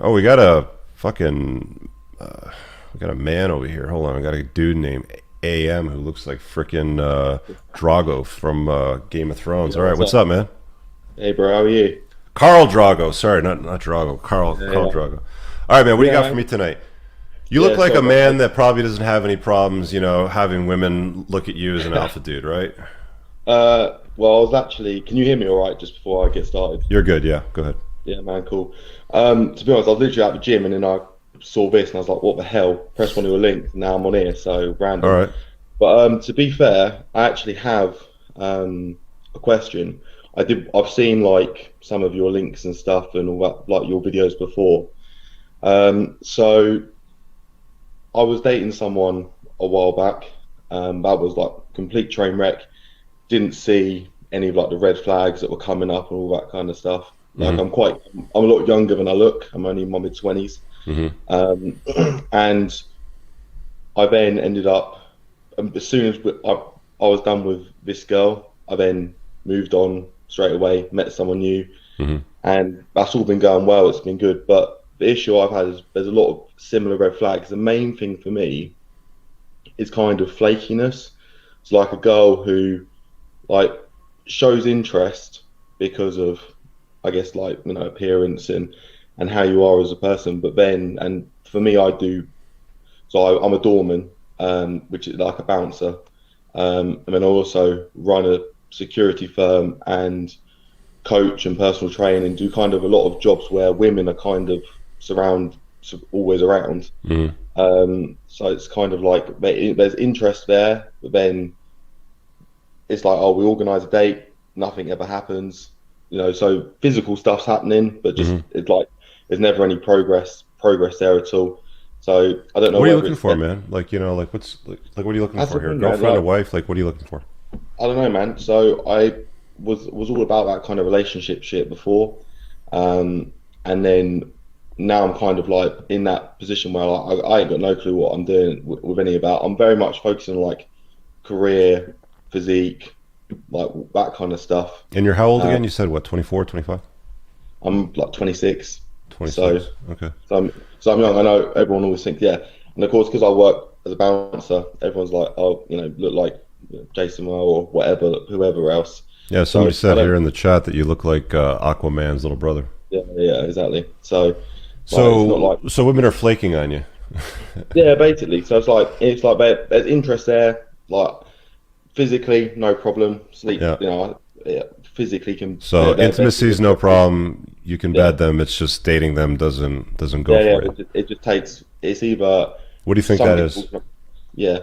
Oh, we got a fucking we got a man over here. Hold on, we got a dude named AM who looks like frickin' Drago from Game of Thrones. Yeah, All right, what's what's up? up, man? Hey, bro, how are you? Carl Drago. Sorry, not Drago. Carl Yeah, Drago. All right, man. What do you yeah, got for man. me tonight? You look Yeah, like sorry, a bro. man that probably doesn't have any problems, having women look at you as an alpha dude, right? Well, I was actually. Can you hear me all right just before I get started? You're good, yeah. Go ahead. Yeah, man, cool. To be honest, I was literally at the gym and then I saw this and I was like, what the hell? Press one of your links. Now I'm on here, so All random. right. But to be fair, I actually have a question. I've seen like some of your links and stuff and all that, like your videos before. So I was dating someone a while back. That was like complete train wreck. Didn't see any of like the red flags that were coming up and all that kind of stuff. Like Mm-hmm. I'm a lot younger than I look. I'm only in my mid 20s. Mm-hmm. Um, and I then ended up, as soon as I was done with this girl, I then moved on straight away, met someone new, Mm-hmm. and that's all been going well. It's been good. But the issue I've had is there's a lot of similar red flags. The main thing for me is kind of flakiness. It's like a girl who like shows interest because of, I guess, like appearance and how you are as a person. But then, and for me, I do. So I'm a doorman, which is like a bouncer, and then I also run a security firm and coach and personal train and do kind of a lot of jobs where women are kind of always around. Mm-hmm. So it's kind of like there's interest there, but then it's like, oh, we organize a date, nothing ever happens. So physical stuff's happening, but just Mm-hmm. it's like there's never any progress there at all. So I don't know What are you whether looking it's for, man? Like what's like what are you looking that's for the here? thing, man. Girlfriend, a Like wife? Like what are you looking for? I don't know, man. So I was all about that kind of relationship shit before, um, and then now I'm kind of like in that position where I ain't got no clue what I'm doing with any of that. I'm very much focusing on like career, physique, like that kind of stuff. And you're how old Uh, again? You said what, 24, 25, I'm like 26, so 26. Okay. so I'm young. I know everyone always thinks, yeah, and of course because I work as a bouncer, everyone's like, oh, look like Jason Well or whatever, whoever else. Yeah, somebody So I said here don't, in the chat that you look like Aquaman's little brother. yeah, yeah, exactly. So like, it's not So like, so women are flaking on you. yeah, basically. So it's like there's interest there, like physically, no problem. Sleep, Yeah. yeah, physically can, So they're intimacy is no good. problem. You can Yeah, bed them. It's just dating them doesn't go yeah, yeah. for you. But it just takes. It's either What do you think some that people, is? yeah.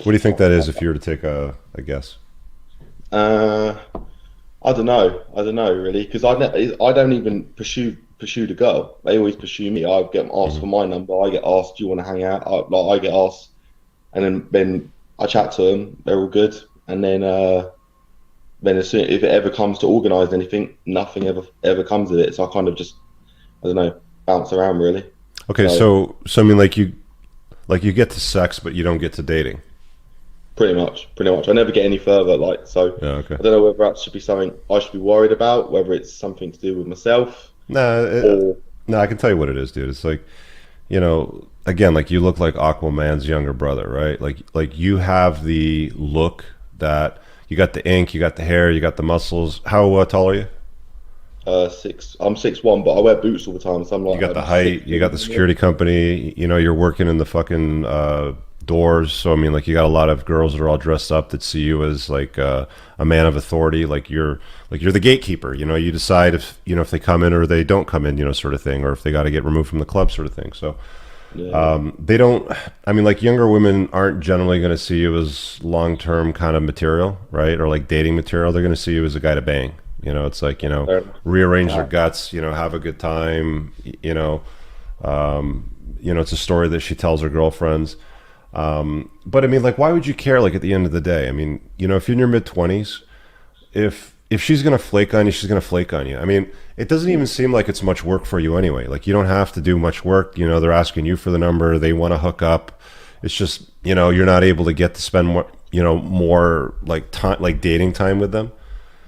What do you think that is if you were to take a guess? Uh, I don't know really, because I don't even pursue the girl. They always pursue me. I get asked Hmm. for my number. I get asked, "Do you want to hang out?" I get asked, and then I chat to them. They're all good, and then as soon if it ever comes to organise anything, nothing ever comes of it. So I kind of just I don't know bounce around really. Okay, So so I mean like you get to sex but you don't get to dating. pretty much, I never get any further. Like so, Yeah, okay. I don't know whether that should be something I should be worried about, whether it's something to do with myself Nah, or no, I can tell you what it is, dude. It's like, again, like you look like Aquaman's younger brother, right? Like you have the look that you got the ink, you got the hair, you got the muscles. How tall are you? six. I'm 6'1", but I wear boots all the time, so I'm You like got the I'm six height, you got two. the security company, you're working in the fucking doors. So I mean, like you got a lot of girls that are all dressed up that see you as like a man of authority. Like you're the gatekeeper. You decide if they come in or they don't come in, sort of thing, or if they got to get removed from the club, sort of thing. So Yeah, they don't. I mean, like younger women aren't generally going to see you as long term kind of material, right? Or like dating material. They're going to see you as a guy to bang. It's like fair enough. rearrange their Uh, guts. Have a good time. It's a story that she tells her girlfriends. But I mean, like, why would you care? Like at the end of the day, I mean, if you're in your mid 20s, if she's gonna flake on you, she's gonna flake on you. I mean, it doesn't even seem like it's much work for you anyway. Like you don't have to do much work. They're asking you for the number. They want to hook up. It's just you're not able to get to spend more like time, like dating time with them.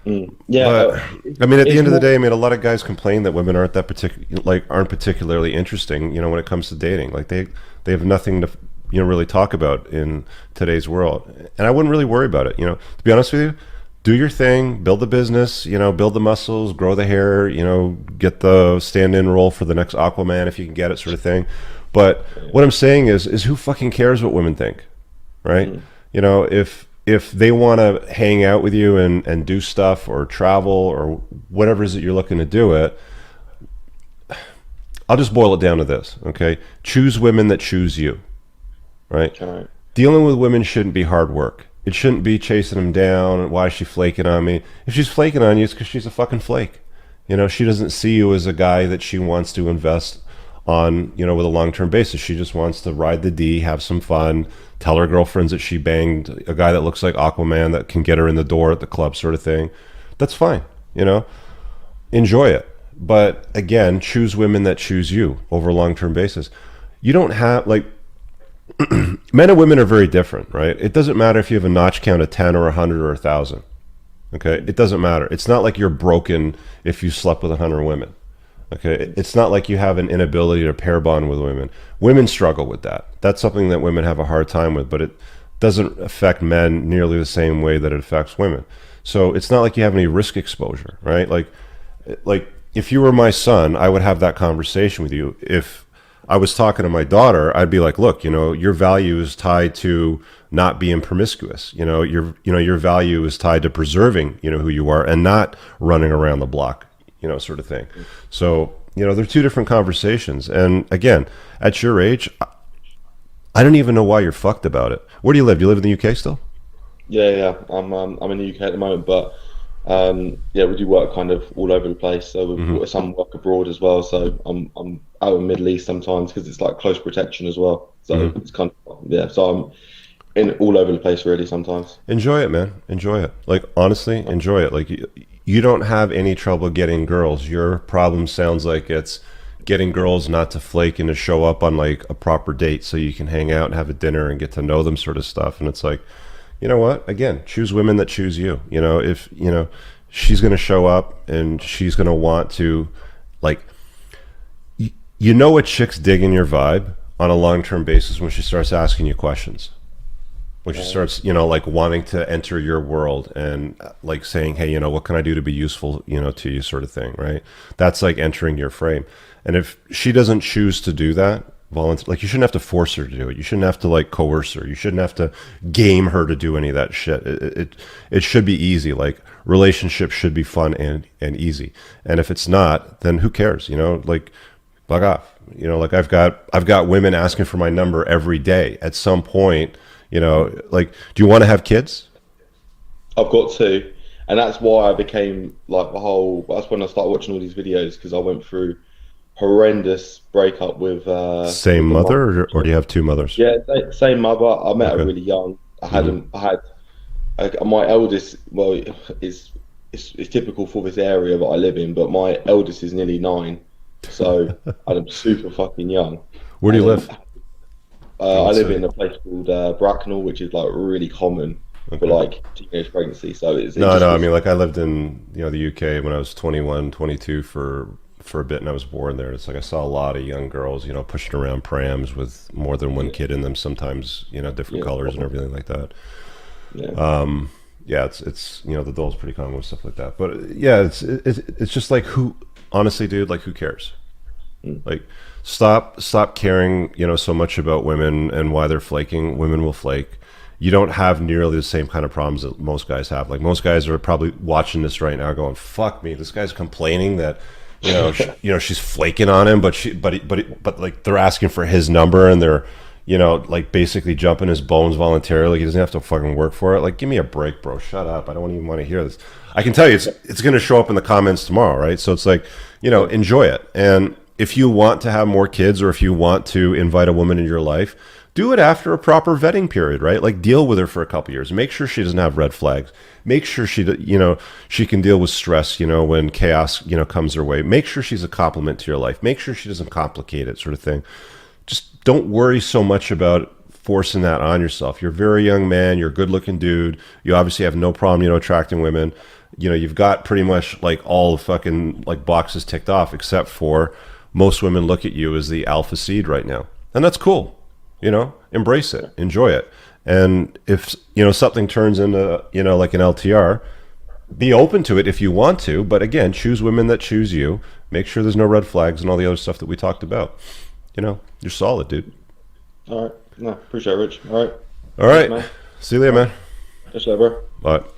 Yeah, But I mean, at the it's end of the more. day, I mean, a lot of guys complain that women aren't that aren't particularly interesting. You know, when it comes to dating, like they have nothing to really talk about in today's world. And I wouldn't really worry about it. You know, to be honest with you, do your thing, build the business. You know, build the muscles, grow the hair. You know, get the stand-in role for the next Aquaman if you can get it, sort of thing. But what I'm saying is who fucking cares what women think, right? You know, if they want to hang out with you and do stuff or travel or whatever it is that you're looking to do it, I'll just boil it down to this, okay? Choose women that choose you, right? Okay. Dealing with women shouldn't be hard work. It shouldn't be chasing them down. Why is she flaking on me? If she's flaking on you, it's because she's a fucking flake. You know, she doesn't see you as a guy that she wants to invest on, you know, with a long-term basis. She just wants to ride the D, have some fun, tell her girlfriends that she banged a guy that looks like Aquaman that can get her in the door at the club, sort of thing. That's fine, you know. Enjoy it. But again, choose women that choose you over a long-term basis. You don't have like men and women are very different, right? It doesn't matter if you have a notch count of 10 or 100 or 1,000. Okay? It doesn't matter. It's not like you're broken if you slept with 100 women. Okay, it's not like you have an inability to pair bond with women. Women struggle with that. That's something that women have a hard time with, but it doesn't affect men nearly the same way that it affects women. So it's not like you have any risk exposure, right? Like if you were my son, I would have that conversation with you. If I was talking to my daughter, I'd be like, look, you know, your value is tied to not being promiscuous. Your value is tied to preserving, you know, who you are and not running around the block, you know, sort of thing. So, you know, they're two different conversations. And again, at your age, I don't even know why you're fucked about it. Where do you live? Do you live in the UK still? Yeah, yeah. I'm in the UK at the moment, but yeah, we do work kind of all over the place. So we've got some work abroad as well. So I'm out in the Middle East sometimes because it's like close protection as well. So it's kind of yeah. So I'm in all over the place really sometimes. Enjoy it, man. Enjoy it. Like, honestly, enjoy it. Like, you don't have any trouble getting girls. Your problem sounds like it's getting girls not to flake and to show up on like a proper date so you can hang out and have a dinner and get to know them, sort of stuff. And it's like, you know what? Again, choose women that choose you. You know, if, you know, she's going to show up and she's going to want to, like, you know, a chick's digging your vibe on a long-term basis when she starts asking you questions. When she starts, you know, like wanting to enter your world and like saying, hey, you know, what can I do to be useful, you know, to you, sort of thing, right? That's like entering your frame. And if she doesn't choose to do that, like, you shouldn't have to force her to do it. You shouldn't have to like coerce her. You shouldn't have to game her to do any of that shit. It should be easy. Like, relationships should be fun and easy. And if it's not, then who cares? You know, like, bug off. You know, like I've got women asking for my number every day. At some point, you know, like, do you want to have kids? I've got two, and that's why I became like the whole. That's when I started watching all these videos because I went through horrendous breakup Same with the mum. mother, or do you have two mothers? Yeah, same mother. I met her Okay. really young. My eldest. Well, it's typical for this area that I live in, but my eldest is nearly 9, so I'm super fucking young. Where do you And live? then In I what live city? in a place called Bracknell, which is like really common for Okay. like teenage pregnancy. So it No, just no. I was mean, like, I lived in, you know, the UK when I was 21, 22 for a bit, and I was born there. It's like I saw a lot of young girls, you know, pushing around prams with more than one yeah, kid in them. Sometimes, you know, different yeah, colors and everything like that. yeah. Yeah, it's you know, the doll's pretty common with stuff like that. But yeah, it's just like, who, honestly, dude, like, who cares? Mm. Like, stop caring, you know, so much about women and why they're flaking. Women will flake. You don't have nearly the same kind of problems that most guys have. Like, most guys are probably watching this right now going, fuck me, this guy's complaining that, you know, you know, she's flaking on him, but like, they're asking for his number and they're, you know, like, basically jumping his bones voluntarily. Like, he doesn't have to fucking work for it. Like, give me a break, bro. Shut up. I don't even want to hear this. I can tell you it's going to show up in the comments tomorrow, right? So it's like, you know, enjoy it. And if you want to have more kids, or if you want to invite a woman in your life, do it after a proper vetting period, right? Like, deal with her for a couple years. Make sure she doesn't have red flags. Make sure you know, she can deal with stress, you know, when chaos, you know, comes her way. Make sure she's a complement to your life. Make sure she doesn't complicate it, sort of thing. Just don't worry so much about forcing that on yourself. You're a very young man. You're a good looking dude. You obviously have no problem, you know, attracting women. you know, you've got pretty much like all the fucking like boxes ticked off, except for most women look at you as the alpha seed right now. And that's cool. You know, embrace it, enjoy it. And if, you know, something turns into, you know, like an LTR, be open to it if you want to. But again, choose women that choose you. Make sure there's no red flags and all the other stuff that we talked about. You know, you're solid, dude. All right. No, appreciate it, Rich. All right. All right. Thanks, man. See you later, man. Catch you later, bro. Bye.